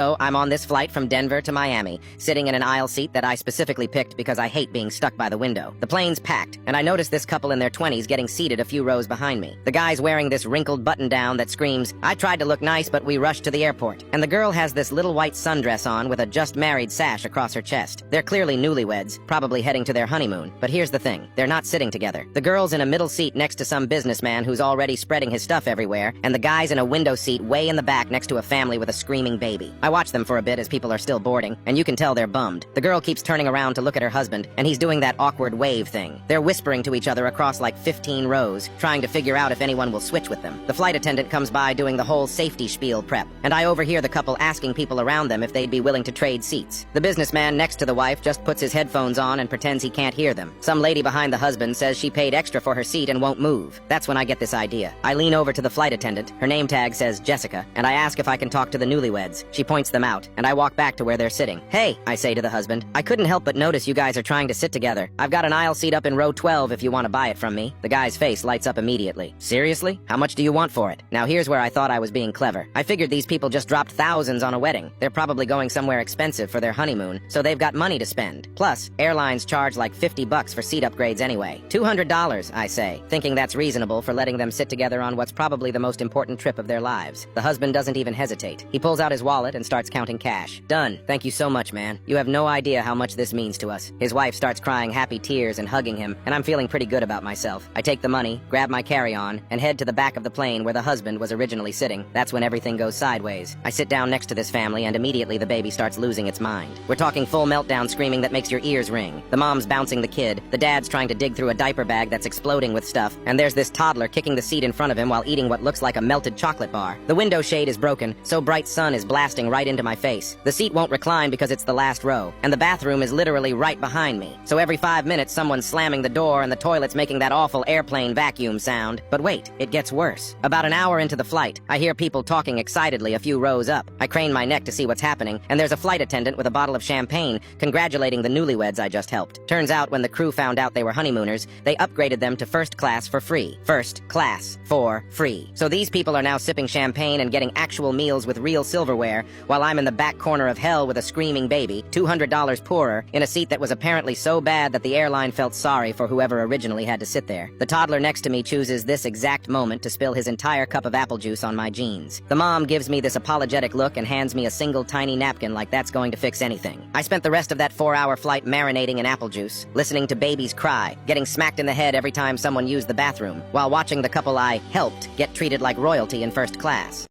So I'm on this flight from Denver to Miami, sitting in an aisle seat that I specifically picked because I hate being stuck by the window. The plane's packed, and I notice this couple in their 20s getting seated a few rows behind me. The guy's wearing this wrinkled button-down that screams, "I tried to look nice, but we rushed to the airport." And the girl has this little white sundress on with a just-married sash across her chest. They're clearly newlyweds, probably heading to their honeymoon. But here's the thing, they're not sitting together. The girl's in a middle seat next to some businessman who's already spreading his stuff everywhere, and the guy's in a window seat way in the back next to a family with a screaming baby. I watch them for a bit as people are still boarding, and you can tell they're bummed. The girl keeps turning around to look at her husband, and he's doing that awkward wave thing. They're whispering to each other across like 15 rows, trying to figure out if anyone will switch with them. The flight attendant comes by doing the whole safety spiel prep, and I overhear the couple asking people around them if they'd be willing to trade seats. The businessman next to the wife just puts his headphones on and pretends he can't hear them. Some lady behind the husband says she paid extra for her seat and won't move. That's when I get this idea. I lean over to the flight attendant, her name tag says Jessica, and I ask if I can talk to the newlyweds. She points them out, and I walk back to where they're sitting. "Hey," I say to the husband, "I couldn't help but notice you guys are trying to sit together. I've got an aisle seat up in row 12 if you want to buy it from me." The guy's face lights up immediately. "Seriously? How much do you want for it?" Now here's where I thought I was being clever. I figured these people just dropped thousands on a wedding. They're probably going somewhere expensive for their honeymoon, so they've got money to spend. Plus, airlines charge like $50 for seat upgrades anyway. $200, I say, thinking that's reasonable for letting them sit together on what's probably the most important trip of their lives. The husband doesn't even hesitate. He pulls out his wallet and starts counting cash. "Done. Thank you so much, man. You have no idea how much this means to us." His wife starts crying happy tears and hugging him, and I'm feeling pretty good about myself. I take the money, grab my carry-on, and head to the back of the plane where the husband was originally sitting. That's when everything goes sideways. I sit down next to this family, and immediately the baby starts losing its mind. We're talking full meltdown screaming that makes your ears ring. The mom's bouncing the kid, the dad's trying to dig through a diaper bag that's exploding with stuff, and there's this toddler kicking the seat in front of him while eating what looks like a melted chocolate bar. The window shade is broken, so bright sun is blasting right into my face. The seat won't recline because it's the last row, and the bathroom is literally right behind me. So every 5 minutes someone's slamming the door and the toilet's making that awful airplane vacuum sound. But wait, it gets worse. About an hour into the flight, I hear people talking excitedly a few rows up. I crane my neck to see what's happening, and there's a flight attendant with a bottle of champagne congratulating the newlyweds I just helped. Turns out when the crew found out they were honeymooners, they upgraded them to first class for free. First class for free. So these people are now sipping champagne and getting actual meals with real silverware, while I'm in the back corner of hell with a screaming baby, $200 poorer, in a seat that was apparently so bad that the airline felt sorry for whoever originally had to sit there. The toddler next to me chooses this exact moment to spill his entire cup of apple juice on my jeans. The mom gives me this apologetic look and hands me a single tiny napkin like that's going to fix anything. I spent the rest of that 4-hour flight marinating in apple juice, listening to babies cry, getting smacked in the head every time someone used the bathroom, while watching the couple I helped get treated like royalty in first class.